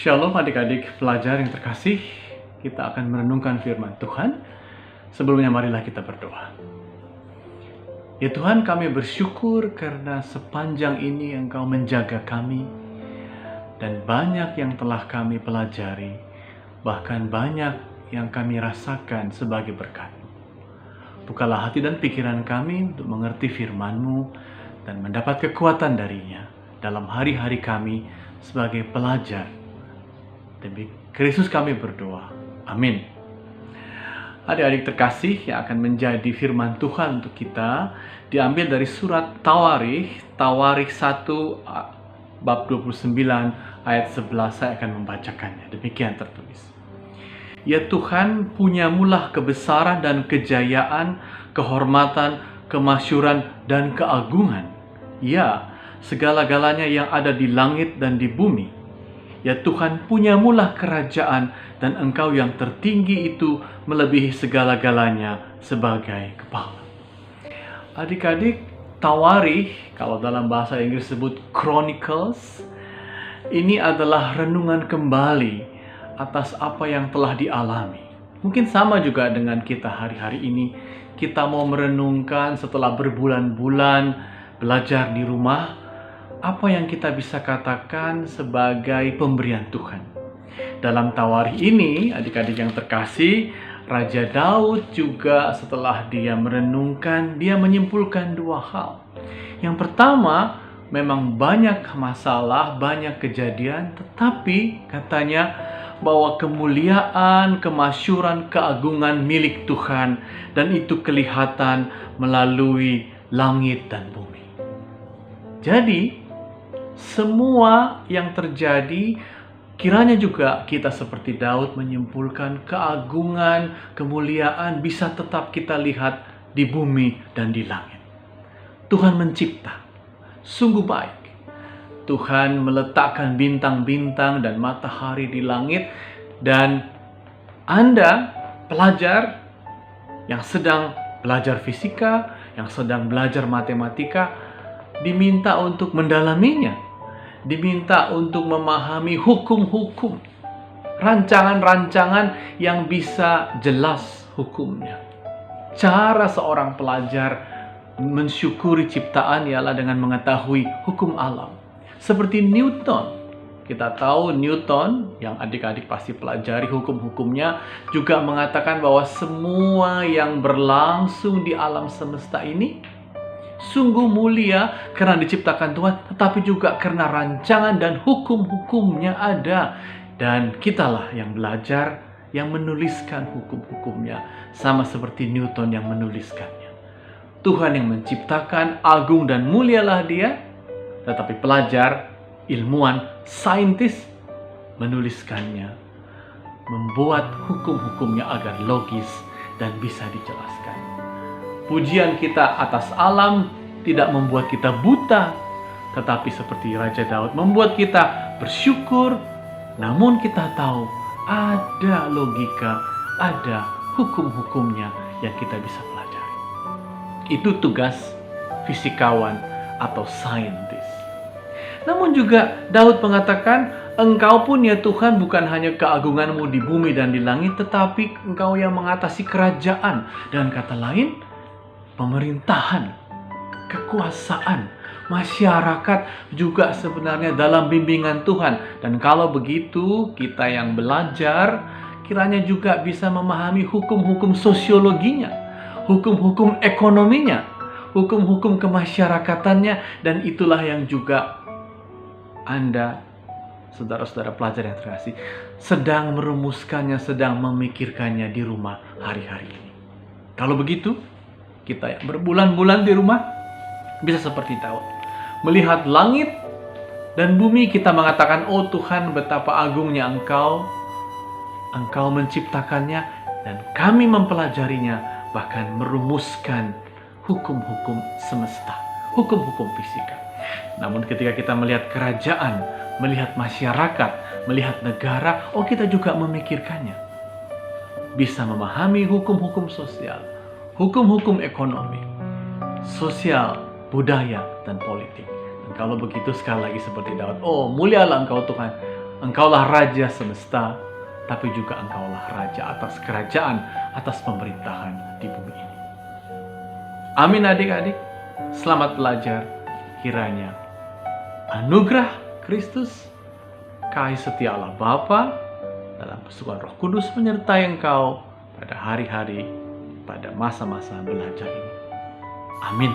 Shalom adik-adik pelajar yang terkasih, kita akan merenungkan firman Tuhan. Sebelumnya marilah kita berdoa. Ya Tuhan, kami bersyukur karena sepanjang ini Engkau menjaga kami, dan banyak yang telah kami pelajari, bahkan banyak yang kami rasakan sebagai berkat. Bukalah hati dan pikiran kami untuk mengerti firman-Mu dan mendapat kekuatan darinya dalam hari-hari kami sebagai pelajar. Demi Kristus kami berdoa. Amin. Adik-adik terkasih, yang akan menjadi firman Tuhan untuk kita diambil dari surat Tawarikh 1 bab 29 ayat 11. Saya akan membacakannya. Demikian tertulis. Ya Tuhan, punyamulah kebesaran dan kejayaan, kehormatan, kemasyuran, dan keagungan. Ya, segala-galanya yang ada di langit dan di bumi. Ya Tuhan, punyamulah kerajaan, dan Engkau yang tertinggi itu melebihi segala-galanya sebagai kepala. Adik-adik, Tawarikh, kalau dalam bahasa Inggris disebut Chronicles, ini adalah renungan kembali atas apa yang telah dialami. Mungkin sama juga dengan kita hari-hari ini. Kita mau merenungkan setelah berbulan-bulan belajar di rumah, apa yang kita bisa katakan sebagai pemberian Tuhan. Dalam Tawarikh ini, adik-adik yang terkasih, Raja Daud juga setelah dia merenungkan, dia menyimpulkan dua hal. Yang pertama, memang banyak masalah, banyak kejadian, tetapi katanya bahwa kemuliaan, kemasyuran, keagungan milik Tuhan, dan itu kelihatan melalui langit dan bumi. Jadi, semua yang terjadi, kiranya juga kita seperti Daud menyimpulkan keagungan, kemuliaan bisa tetap kita lihat di bumi dan di langit. Tuhan mencipta, sungguh baik. Tuhan meletakkan bintang-bintang dan matahari di langit, dan Anda, pelajar yang sedang belajar fisika, yang sedang belajar matematika, diminta untuk mendalaminya, diminta untuk memahami hukum-hukum, rancangan-rancangan yang bisa jelas hukumnya. Cara seorang pelajar mensyukuri ciptaan ialah dengan mengetahui hukum alam. Seperti Newton. Kita tahu Newton, yang adik-adik pasti pelajari hukum-hukumnya, juga mengatakan bahwa semua yang berlangsung di alam semesta ini sungguh mulia karena diciptakan Tuhan, tetapi juga karena rancangan dan hukum-hukumnya ada. Dan kitalah yang belajar, yang menuliskan hukum-hukumnya, sama seperti Newton yang menuliskannya. Tuhan yang menciptakan, agung dan mulialah Dia, tetapi pelajar, ilmuwan, saintis menuliskannya, membuat hukum-hukumnya agar logis dan bisa dijelaskan. Pujian kita atas alam tidak membuat kita buta, tetapi seperti Raja Daud membuat kita bersyukur, namun kita tahu ada logika, ada hukum-hukumnya yang kita bisa pelajari. Itu tugas fisikawan atau saintis. Namun juga Daud mengatakan, Engkau pun ya Tuhan bukan hanya keagungan-Mu di bumi dan di langit, tetapi Engkau yang mengatasi kerajaan. Dan kata lain, pemerintahan, kekuasaan, masyarakat juga sebenarnya dalam bimbingan Tuhan. Dan kalau begitu, kita yang belajar kiranya juga bisa memahami hukum-hukum sosiologinya, hukum-hukum ekonominya, hukum-hukum kemasyarakatannya, dan itulah yang juga Anda, saudara-saudara pelajar yang terkasih, sedang merumuskannya, sedang memikirkannya di rumah hari-hari ini. Kalau begitu, kita yang berbulan-bulan di rumah bisa seperti Daud. Melihat langit dan bumi, kita mengatakan, oh Tuhan, betapa agungnya Engkau. Engkau menciptakannya dan kami mempelajarinya, bahkan merumuskan hukum-hukum semesta, hukum-hukum fisika. Namun ketika kita melihat kerajaan, melihat masyarakat, melihat negara, oh kita juga memikirkannya. Bisa memahami hukum-hukum sosial, hukum-hukum ekonomi, sosial, budaya, dan politik. Dan kalau begitu sekali lagi seperti Daud, oh mulialah Engkau Tuhan, Engkaulah Raja semesta, tapi juga Engkaulah Raja atas kerajaan, atas pemerintahan di bumi ini. Amin adik-adik, selamat belajar. Kiranya anugerah Kristus, kasih setia Allah Bapa, dalam persekutuan Roh Kudus menyertai engkau pada hari-hari, pada masa-masa belajar ini. Amin.